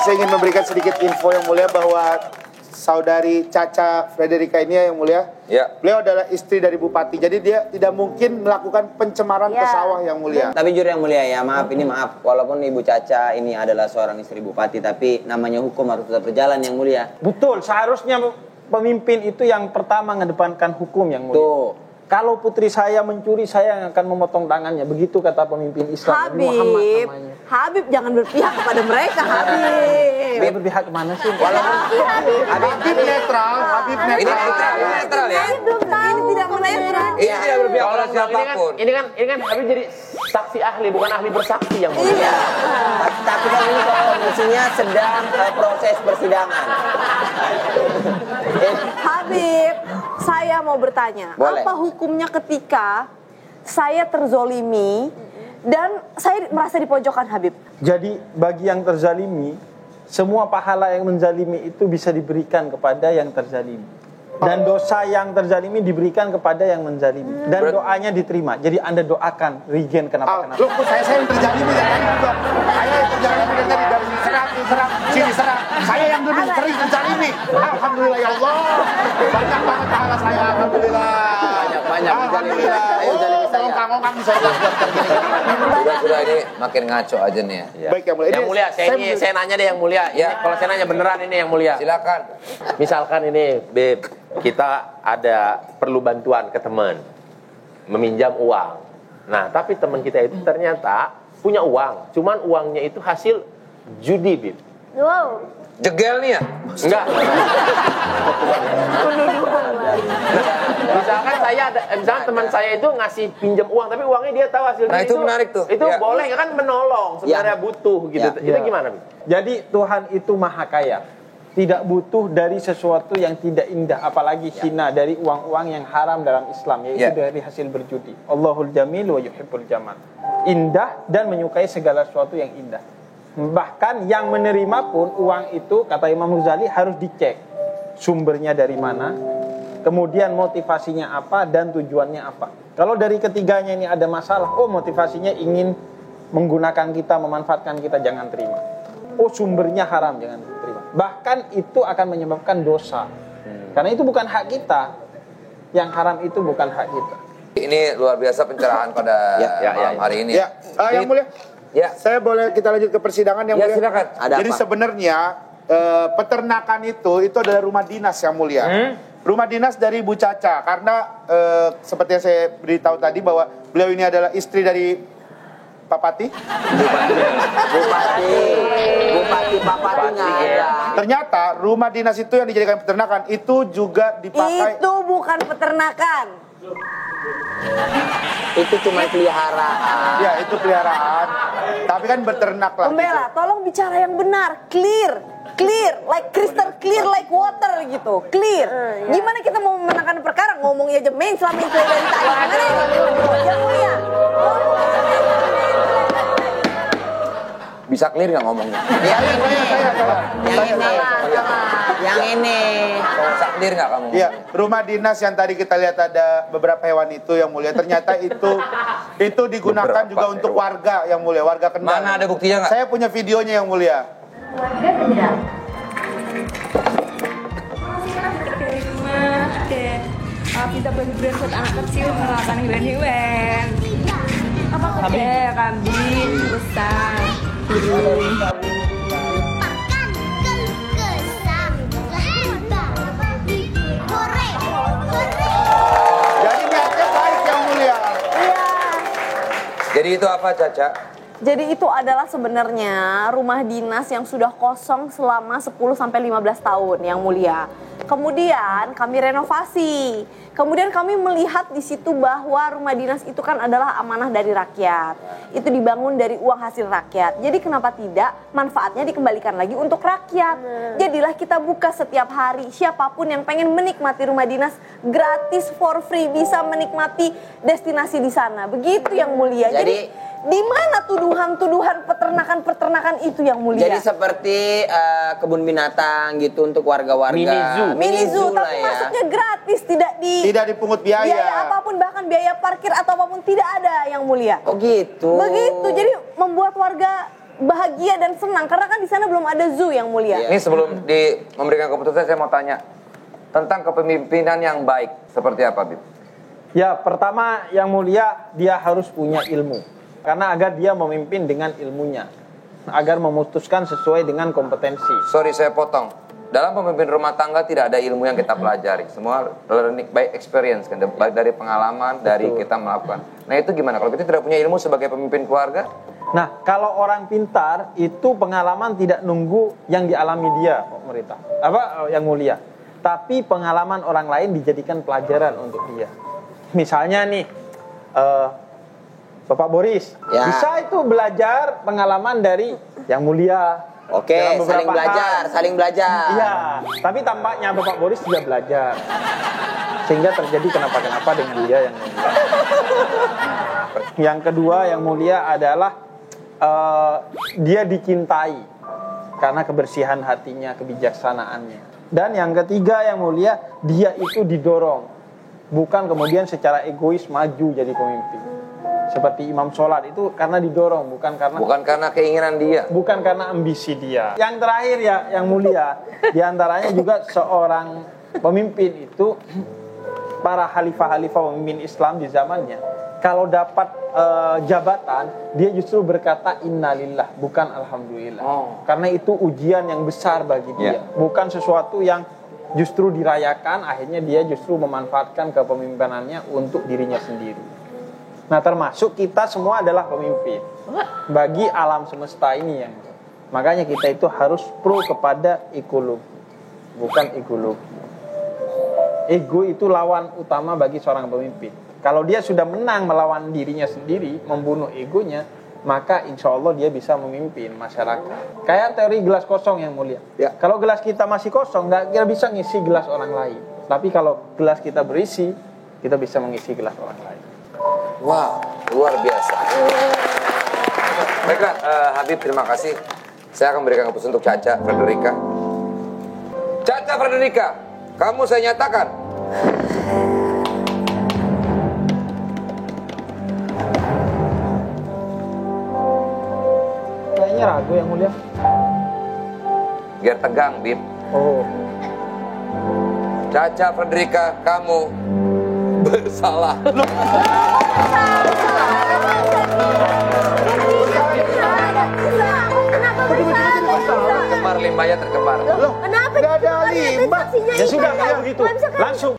saya ingin memberikan sedikit info yang mulia bahwa saudari Caca Frederica ini yang mulia, beliau adalah istri dari bupati. Jadi dia tidak mungkin melakukan pencemaran ke sawah yang mulia. Tapi jujur yang mulia ya, maaf, walaupun Ibu Caca ini adalah seorang istri bupati, tapi namanya hukum harus tetap berjalan yang mulia. Betul, seharusnya pemimpin itu yang pertama mengedepankan hukum yang mulia. Tuh. Kalau putri saya mencuri, saya yang akan memotong tangannya. Begitu kata pemimpin Islam. Habib jangan berpihak kepada mereka, Habib. Dia berpihak kemana sih? Habib netral, Habib netral. Ini netral ya? Ini tidak netral. Ini tidak berpihak pada siapapun. Ini kan Habib jadi saksi ahli, bukan ahli bersaksi yang mulia. Iya. Tapi kan ini kondisinya sedang proses persidangan. Habib, saya mau bertanya, boleh. Apa hukumnya ketika saya terzolimi dan saya merasa dipojokkan, Habib? Jadi bagi yang terzalimi, semua pahala yang menzalimi itu bisa diberikan kepada yang terzalimi. Dan dosa yang terzalimi diberikan kepada yang menzalimi. Dan doanya diterima. Jadi Anda doakan Regen kenapa. Loh, saya yang terzalimi ya. Saya yang terzalimi dari serang, sini serang. Saya yang dulu sering terzalimi. Alhamdulillah ya Allah. Banyak banget pahala saya, alhamdulillah. Banyak. Alhamdulillah. Ngomong-ngomong di surga buat tergini. Sudah ini makin ngaco aja nih ya. Baik yang mulia. Yang mulia, saya nanya deh yang mulia. Ya. Kalau saya nanya beneran ini yang mulia. Silakan. Misalkan ini, Beb, kita ada perlu bantuan ke teman, meminjam uang. Nah, tapi teman kita itu ternyata punya uang, cuman uangnya itu hasil judi, Beb. Wow. Jegel nih ya? Enggak. Misalkan teman saya itu ngasih pinjam uang, tapi uangnya dia tahu hasil nah, judi itu menarik tuh. Itu boleh kan menolong, sebenarnya butuh gitu. Itu gimana, Beb? Jadi Tuhan itu maha kaya. Tidak butuh dari sesuatu yang tidak indah, apalagi hina dari uang-uang yang haram dalam Islam, yaitu dari hasil berjudi. Allahul jamil wa yuhibbul jamal. Indah dan menyukai segala sesuatu yang indah. Bahkan yang menerima pun uang itu, kata Imam Ghazali, harus dicek sumbernya dari mana, kemudian motivasinya apa dan tujuannya apa. Kalau dari ketiganya ini ada masalah, motivasinya ingin menggunakan kita, memanfaatkan kita, jangan terima. Sumbernya haram, jangan terima. Bahkan itu akan menyebabkan dosa. Karena itu bukan hak kita. Yang haram itu bukan hak kita. Ini luar biasa pencerahan pada malam hari ini. Yang mulia. Saya boleh kita lanjut ke persidangan yang mulia? Silakan. Jadi sebenarnya peternakan itu adalah rumah dinas yang mulia. Rumah dinas dari Bu Caca. Karena seperti yang saya beritahu tadi bahwa beliau ini adalah istri dari Papati. Bupati nggak ada. Ternyata rumah dinas itu yang dijadikan peternakan itu juga dipakai. Itu bukan peternakan. Itu cuma peliharaan. Ya, itu peliharaan. Tapi kan beternak lah. Pembela, tolong bicara yang benar, clear, like crystal clear, like water gitu, clear. Gimana kita mau memenangkan perkara ngomongnya aja main selama itu dari tadi? Gimana ini? Yang mulia. Bisa clear nggak ngomongnya? Yang ini. Bisa clear nggak kamu? Iya, rumah dinas yang tadi kita lihat ada beberapa hewan itu yang mulia. Ternyata itu digunakan juga untuk warga yang mulia, warga Kendal. Mana ada buktinya nggak? Saya punya videonya yang mulia. Warga tidak. Kita berliburan buat anak kecil melakukan hewan-hewan. Apa kerja kambing besar. Jadi niatnya baik yang mulia. Iya. Jadi itu apa, Caca? Jadi itu adalah sebenarnya rumah dinas yang sudah kosong selama 10-15 tahun yang mulia. Kemudian kami renovasi. Kemudian kami melihat di situ bahwa rumah dinas itu kan adalah amanah dari rakyat. Itu dibangun dari uang hasil rakyat. Jadi kenapa tidak manfaatnya dikembalikan lagi untuk rakyat. Jadilah kita buka setiap hari. Siapapun yang pengen menikmati rumah dinas gratis for free bisa menikmati destinasi di sana. Begitu yang mulia. Jadi di mana tuduhan-tuduhan peternakan itu yang mulia? Jadi seperti kebun binatang gitu untuk warga-warga. Mini zoo, tapi masuknya gratis, tidak dipungut biaya. Biaya apapun, bahkan biaya parkir atau apapun tidak ada yang mulia. Oh gitu. Begitu, jadi membuat warga bahagia dan senang karena kan di sana belum ada zoo yang mulia. Ini sebelum memberikan keputusan saya mau tanya tentang kepemimpinan yang baik seperti apa, Bib? Ya, pertama yang mulia dia harus punya ilmu. Karena agar dia memimpin dengan ilmunya. Agar memutuskan sesuai dengan kompetensi. Sorry saya potong. Dalam pemimpin rumah tangga tidak ada ilmu yang kita pelajari. Semua learning by experience kan, baik dari pengalaman, dari kita melakukan. Nah, itu gimana kalau kita tidak punya ilmu sebagai pemimpin keluarga? Nah, kalau orang pintar itu pengalaman tidak nunggu yang dialami dia, pemerintah. Yang mulia. Tapi pengalaman orang lain dijadikan pelajaran untuk dia. Misalnya nih, Bapak Boris, bisa itu belajar pengalaman dari yang mulia. Oke, saling belajar. Iya, tapi tampaknya Bapak Boris juga belajar. Sehingga terjadi kenapa-kenapa dengan dia yang mulia. Yang kedua yang mulia adalah dia dicintai karena kebersihan hatinya, kebijaksanaannya. Dan yang ketiga yang mulia, dia itu didorong. Bukan kemudian secara egois maju jadi pemimpin. Seperti imam sholat itu karena didorong, bukan karena keinginan dia, bukan karena ambisi dia. Yang terakhir ya, yang mulia, diantaranya juga seorang pemimpin itu, para khalifah-khalifah pemimpin Islam di zamannya, kalau dapat jabatan, dia justru berkata innalillah, bukan alhamdulillah. Karena itu ujian yang besar bagi dia, bukan sesuatu yang justru dirayakan, akhirnya dia justru memanfaatkan kepemimpinannya untuk dirinya sendiri. Nah, termasuk kita semua adalah pemimpin bagi alam semesta ini yang. Makanya kita itu harus pro kepada ekologi, bukan egologi. Ego itu lawan utama bagi seorang pemimpin. Kalau dia sudah menang melawan dirinya sendiri, membunuh egonya, maka insya Allah dia bisa memimpin masyarakat. Kayak teori gelas kosong yang mulia. Kalau gelas kita masih kosong, nggak bisa ngisi gelas orang lain. Tapi kalau gelas kita berisi, kita bisa mengisi gelas orang lain. Wow, luar biasa. Baiklah, Habib, terima kasih. Saya akan berikan keputusan untuk Caca Frederica. Caca Frederica, kamu saya nyatakan kayaknya ragu yang mulia. Biar tegang, Bib. Caca Frederica, kamu bersalah. Tercemar limbahnya tercemar. Kenapa? Nggak ada limbah. Ya sudah, kalau begitu langsung.